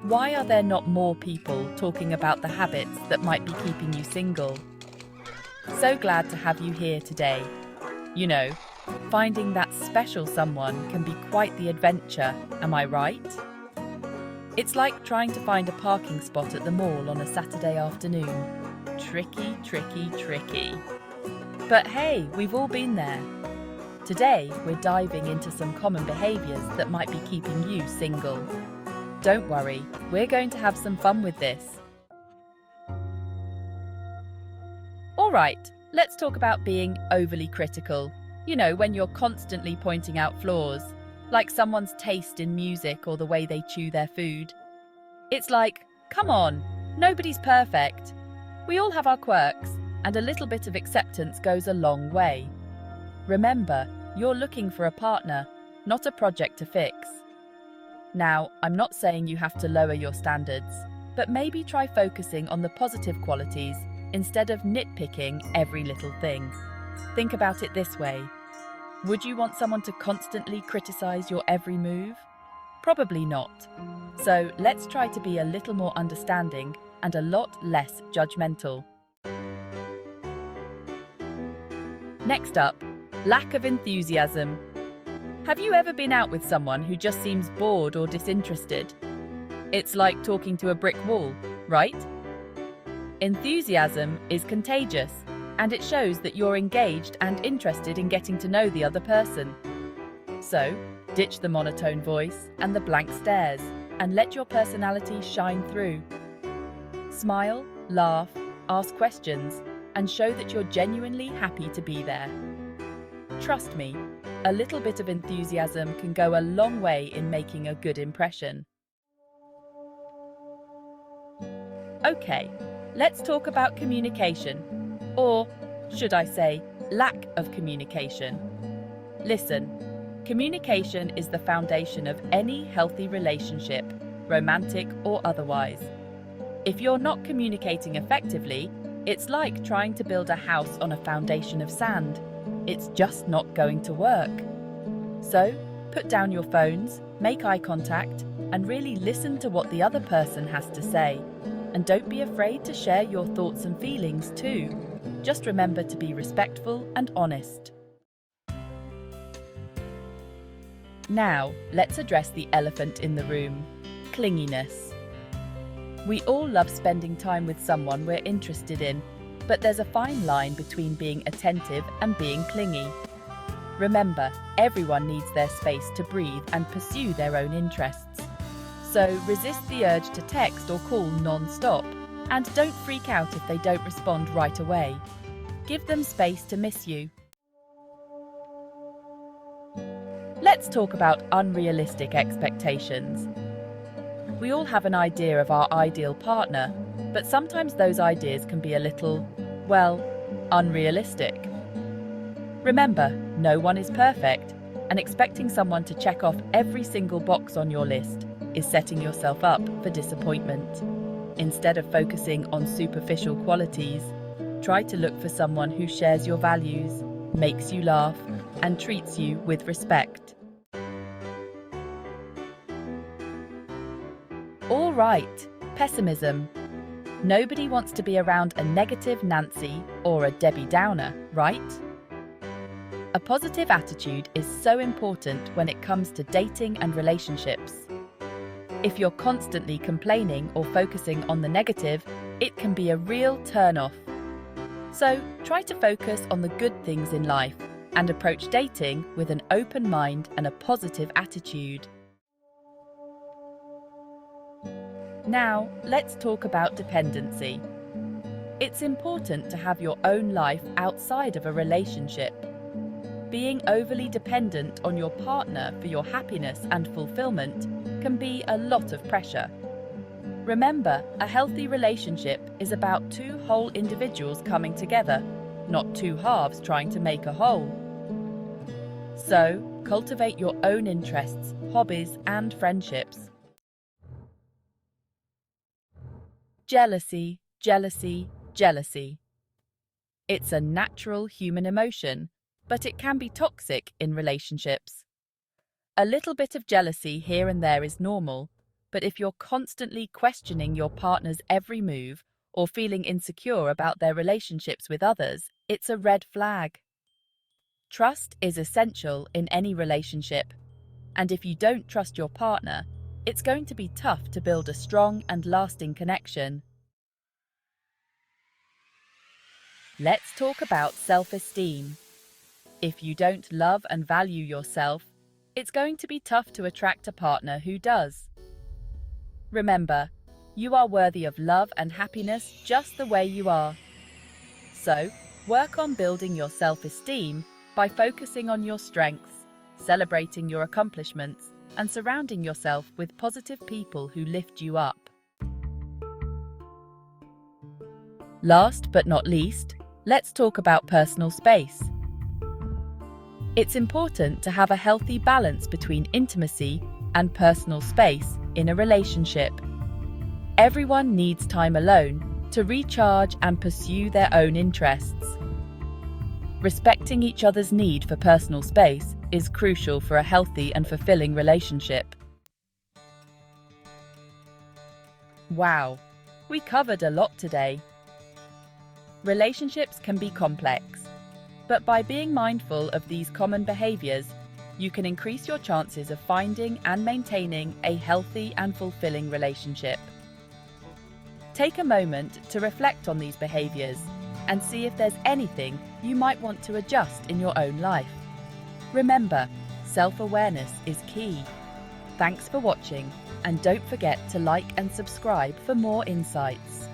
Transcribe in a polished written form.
Why are there not more people talking about the habits that might be keeping you single? So glad to have you here today. You know, finding that special someone can be quite the adventure, am I right? It's like trying to find a parking spot at the mall on a Saturday afternoon. Tricky, tricky, tricky. But hey, we've all been there. Today, we're diving into some common behaviours that might be keeping you single. Don't worry, we're going to have some fun with this. All right, let's talk about being overly critical. You know, when you're constantly pointing out flaws, like someone's taste in music or the way they chew their food. It's like, come on, nobody's perfect. We all have our quirks, and a little bit of acceptance goes a long way. Remember, you're looking for a partner, not a project to fix. Now, I'm not saying you have to lower your standards, but maybe try focusing on the positive qualities instead of nitpicking every little thing. Think about it this way. Would you want someone to constantly criticize your every move? Probably not. So let's try to be a little more understanding and a lot less judgmental. Next up, lack of enthusiasm. Have you ever been out with someone who just seems bored or disinterested? It's like talking to a brick wall, right? Enthusiasm is contagious, and it shows that you're engaged and interested in getting to know the other person. So, ditch the monotone voice and the blank stares, and let your personality shine through. Smile, laugh, ask questions, and show that you're genuinely happy to be there. Trust me, a little bit of enthusiasm can go a long way in making a good impression. Okay, let's talk about communication. Or, should I say, lack of communication. Listen, communication is the foundation of any healthy relationship, romantic or otherwise. If you're not communicating effectively, it's like trying to build a house on a foundation of sand. It's just not going to work. So, put down your phones, make eye contact, and really listen to what the other person has to say. And don't be afraid to share your thoughts and feelings too. Just remember to be respectful and honest. Now, let's address the elephant in the room: clinginess. We all love spending time with someone we're interested in, but there's a fine line between being attentive and being clingy. Remember, everyone needs their space to breathe and pursue their own interests. So resist the urge to text or call non-stop, and don't freak out if they don't respond right away. Give them space to miss you. Let's talk about unrealistic expectations. We all have an idea of our ideal partner, but sometimes those ideas can be a little, well, unrealistic. Remember, no one is perfect, and expecting someone to check off every single box on your list is setting yourself up for disappointment. Instead of focusing on superficial qualities, try to look for someone who shares your values, makes you laugh, and treats you with respect. All right, pessimism. Nobody wants to be around a negative Nancy or a Debbie Downer, right? A positive attitude is so important when it comes to dating and relationships. If you're constantly complaining or focusing on the negative, it can be a real turn-off. So try to focus on the good things in life and approach dating with an open mind and a positive attitude. Now, let's talk about dependency. It's important to have your own life outside of a relationship. Being overly dependent on your partner for your happiness and fulfillment can be a lot of pressure. Remember, a healthy relationship is about two whole individuals coming together, not two halves trying to make a whole. So, cultivate your own interests, hobbies, and friendships. Jealousy, jealousy, jealousy. It's a natural human emotion, but it can be toxic in relationships. A little bit of jealousy here and there is normal, But if you're constantly questioning your partner's every move or feeling insecure about their relationships with others, it's a red flag. Trust is essential in any relationship, and if you don't trust your partner, it's going to be tough to build a strong and lasting connection. Let's talk about self-esteem. If you don't love and value yourself, it's going to be tough to attract a partner who does. Remember, you are worthy of love and happiness just the way you are. So, work on building your self-esteem by focusing on your strengths, celebrating your accomplishments, and surrounding yourself with positive people who lift you up. Last but not least, let's talk about personal space. It's important to have a healthy balance between intimacy and personal space in a relationship. Everyone needs time alone to recharge and pursue their own interests. Respecting each other's need for personal space is crucial for a healthy and fulfilling relationship. Wow, we covered a lot today. Relationships can be complex, but by being mindful of these common behaviors, you can increase your chances of finding and maintaining a healthy and fulfilling relationship. Take a moment to reflect on these behaviors and see if there's anything you might want to adjust in your own life. Remember, self-awareness is key. Thanks for watching, and don't forget to like and subscribe for more insights.